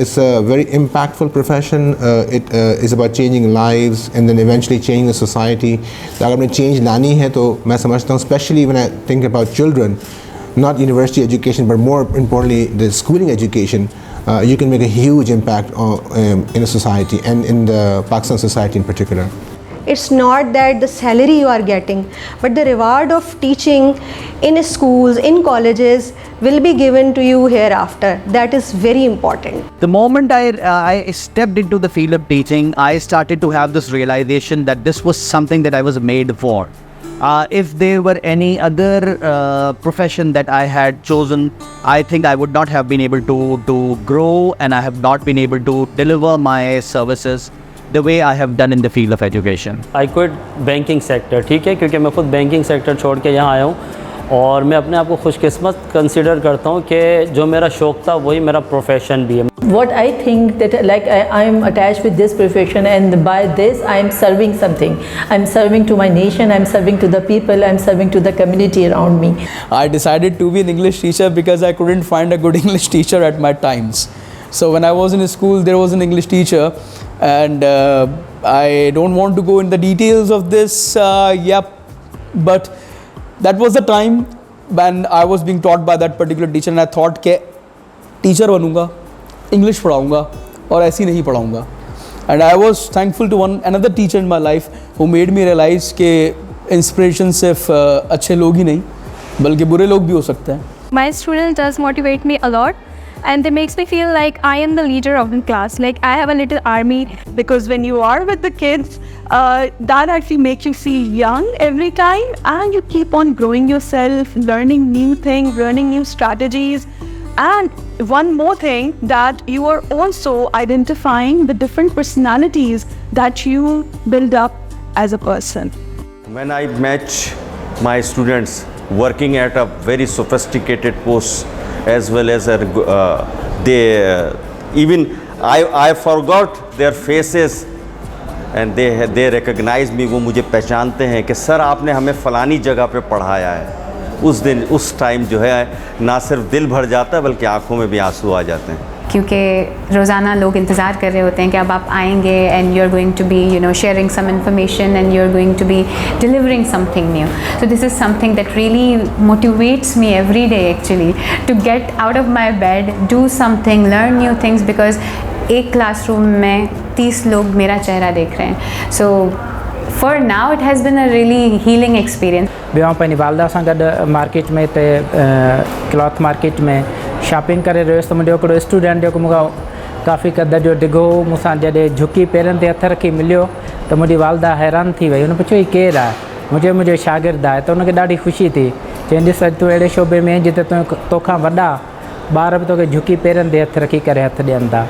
it's a very impactful profession. It is about changing lives and then eventually changing the society. तो अगर हमने change लानी है तो मैं समझता हूँ, especially when I think about children, not university education but more importantly the schooling education, you can make a huge impact in a society and in the Pakistan society in particular. It's not that the salary you are getting, but the reward of teaching in schools, in colleges will be given to you hereafter. That is very important. The moment I stepped into the field of teaching, I started to have this realization that this was something that I was made for. If there were any other profession that I had chosen, I think I would not have been able to grow, and I have not been able to deliver my services the way I have done in the field of education. I quit banking sector, ठीक है, क्योंकि मैं खुद banking sector छोड़ के यहाँ आया हूँ और मैं अपने आप को खुशकिस्मत कंसिडर करता हूँ कि जो मेरा शौक़ था वही मेरा प्रोफेशन भी है. What I think that like I am attached with this profession, and by this I am serving something. I am serving to my nation, I am serving to the people, I am serving to the community around me. I decided to be an English teacher because I couldn't find a good English teacher at my times. So when I was in school, there was an English teacher, and I don't want to go in the details of this, but that was the time when I was being taught by that particular teacher, and I thought कि teacher बनूँगा, English पढ़ाऊँगा और ऐसे ही नहीं पढ़ाऊँगा. And I was thankful to another teacher in my life who made me realize कि inspiration सिर्फ अच्छे लोग ही नहीं बल्कि बुरे लोग भी हो सकते हैं. My student does motivate me a lot, and they makes me feel like I am the leader of the class, like I have a little army. Because when you are with the kids, that actually makes you feel young every time, and you keep on growing yourself, learning new things, learning new strategies. And one more thing, that you are also identifying the different personalities that you build up as a person. When I match my students working at a very sophisticated post, as well as I forgot their faces, and they recognize me. वो मुझे पहचानते हैं कि sir आपने हमें फ़लानी जगह पे पढ़ाया है. उस दिन उस टाइम जो है ना सिर्फ दिल भर जाता है बल्कि आँखों में भी आंसू आ जाते हैं. क्योंकि रोज़ाना लोग इंतज़ार कर रहे होते हैं कि अब आप आएंगे and you are going to be sharing some information and you are going to be delivering something new. So this is something that really motivates me every day actually to get out of my bed, do something, learn new things, because एक classroom में 30 लोग मेरा चेहरा देख रहे हैं. सो for now it has been a really healing experience. ॿियो पंहिंजी वालदा सां गॾु मार्केट में हिते क्लॉथ मार्केट में शॉपिंग करे रहियुसि त मुंहिंजो हिकिड़ो स्टूडेंट जेको मूंखां काफ़ी क़द जो डिघो मूंसां जॾहिं झुकी पेरनि ते हथ रखी मिलियो त मुंहिंजी वालदा हैरान थी वई. हुन पुछियो हीउ केरु आहे? मुंहिंजो शागिर्दु आहे. त हुनखे ॾाढी ख़ुशी थी. चई ॾिस तूं अहिड़े शोबे में जिते तोखां वॾा ॿार बि तोखे झुकी पेरनि ते हथ रखी करे हथु ॾियनि था.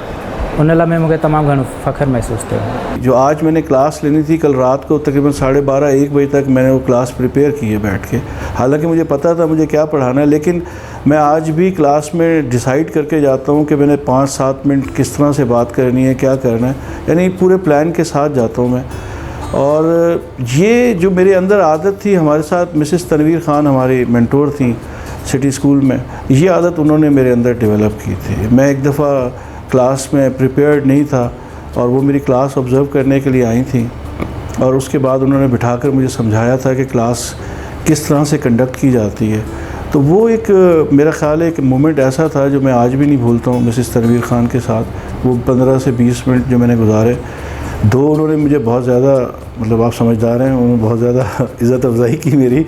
उन लम्हे मूंखे तमामु घणो फ़ख्रु महसूसु थियो. जो आज मैंने क्लास लेनी थी, कल रात को तकरीबन 12:30-1 बजे तक मैंने वो क्लास प्रिपेयर की है बैठ के. हालांकि मुझे पता था मुझे क्या पढ़ाना है, लेकिन मैं आज भी क्लास में डिसाइड करके जाता हूँ कि मैंने 5-7 मिनट किस तरह से बात करनी है, क्या करना है, यानी पूरे प्लान के साथ जाता हूँ मैं. और ये जो मेरे अंदर आदत थी, हमारे साथ मिसेस तनवीर ख़ान हमारी मेंटोर थी सिटी स्कूल में, ये आदत उन्होंने मेरे अंदर डेवलप की थी. मैं एक दफ़ा क्लास में प्रिपेयर्ड नहीं था और वो मेरी क्लास ऑब्ज़र्व करने के लिए आई थी, और उसके बाद उन्होंने बिठाकर मुझे समझाया था कि क्लास किस तरह से कंडक्ट की जाती है. तो वो एक मेरा ख़्याल है एक मोमेंट ऐसा था जो मैं आज भी नहीं भूलता हूँ मिसेस तनवीर ख़ान के साथ. वो 15 से 20 मिनट जो मैंने गुजारे, दो उन्होंने मुझे बहुत ज़्यादा, मतलब आप समझदार हैं, उन्होंने बहुत ज़्यादा इज़्ज़त अफजाई की मेरी,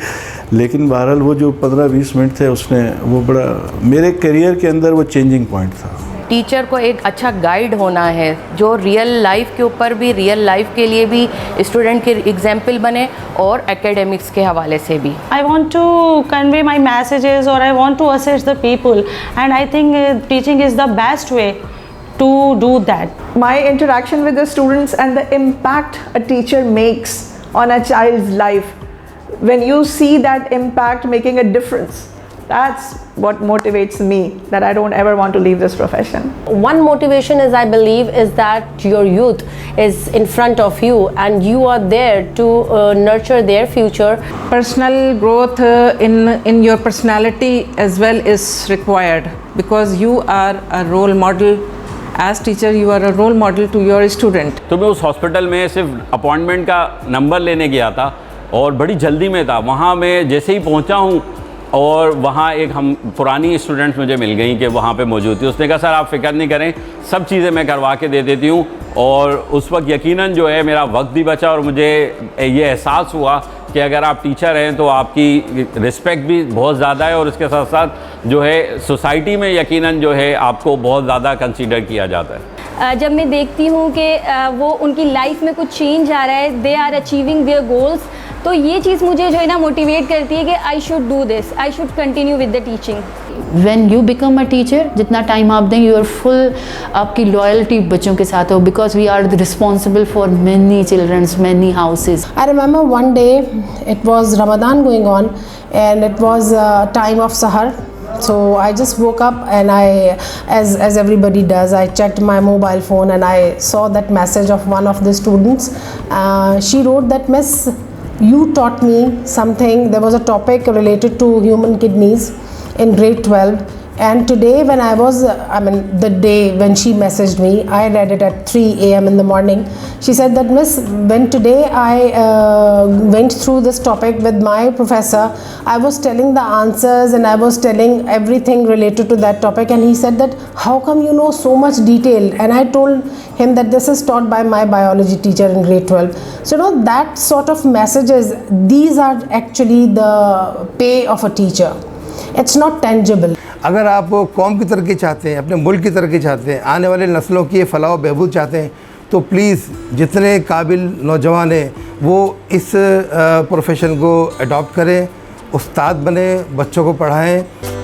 लेकिन बहरहाल वो जो 15-20 मिनट थे उसने वो बड़ा मेरे करियर के अंदर वो चेंजिंग पॉइंट था. टीचर को एक अच्छा गाइड होना है जो रियल लाइफ के ऊपर भी, रियल लाइफ के लिए भी स्टूडेंट के एग्जाम्पल बने और एकेडमिक्स के हवाले से भी. I want to convey my messages और I want to assist the people, and I think teaching is the best way to do that. My interaction with the students and the impact a teacher makes on a child's life, when you see that impact making a difference, that's what motivates me, that I don't ever want to leave this profession. One motivation is, I believe, is that your youth is in front of you and you are there to nurture their future. Personal growth in your personality as well is required, because you are a role model as teacher you are a role model to your student. तो मैं उस hospital में सिर्फ appointment का number लेने गया था और बड़ी जल्दी में था। वहाँ मैं जैसे ही पहुँचा हूँ और वहाँ एक हम पुरानी स्टूडेंट्स मुझे मिल गई कि वहाँ पे मौजूद थी। उसने कहा सर आप फ़िक्र नहीं करें, सब चीज़ें मैं करवा के दे देती हूँ। और उस वक्त यकीनन जो है मेरा वक्त भी बचा और मुझे ये एहसास हुआ कि अगर आप टीचर हैं तो आपकी रिस्पेक्ट भी बहुत ज़्यादा है और इसके साथ साथ जो है सोसाइटी में यकीनन जो है आपको बहुत ज़्यादा कंसीडर किया जाता है। जब मैं देखती हूँ कि वो उनकी लाइफ में कुछ चेंज आ रहा है, they are achieving their goals, तो ये चीज़ मुझे जो है ना मोटिवेट करती है कि I should do this, I should continue with the teaching. When you become a teacher, जितना टाइम आप देंगे, you are full, आपकी लॉयल्टी बच्चों के साथ हो, because we are responsible for many children's, many houses. I remember one day, it was Ramadan going on, and it was time of Sahar. So I just woke up and as everybody does, I checked my mobile phone and I saw that message of one of the students. She wrote that, Miss, you taught me something. There was a topic related to human kidneys in grade 12, and today when the day when she messaged me, I read it at 3 a.m. in the morning. She said that, Miss, when today I went through this topic with my professor, I was telling the answers and I was telling everything related to that topic, and he said that, how come you know so much detail? And I told him that this is taught by my biology teacher in grade 12. So that sort of messages, these are actually the pay of a teacher. It's not tangible. अगर आप कौम की तरक्की चाहते हैं, अपने मुल्क की तरक्की चाहते हैं, आने वाले नस्लों की फलाह व बहबूद चाहते हैं, तो प्लीज़ जितने काबिल नौजवान हैं वो इस प्रोफेशन को अडॉप्ट करें, उस्ताद बने, बच्चों को पढ़ाएं।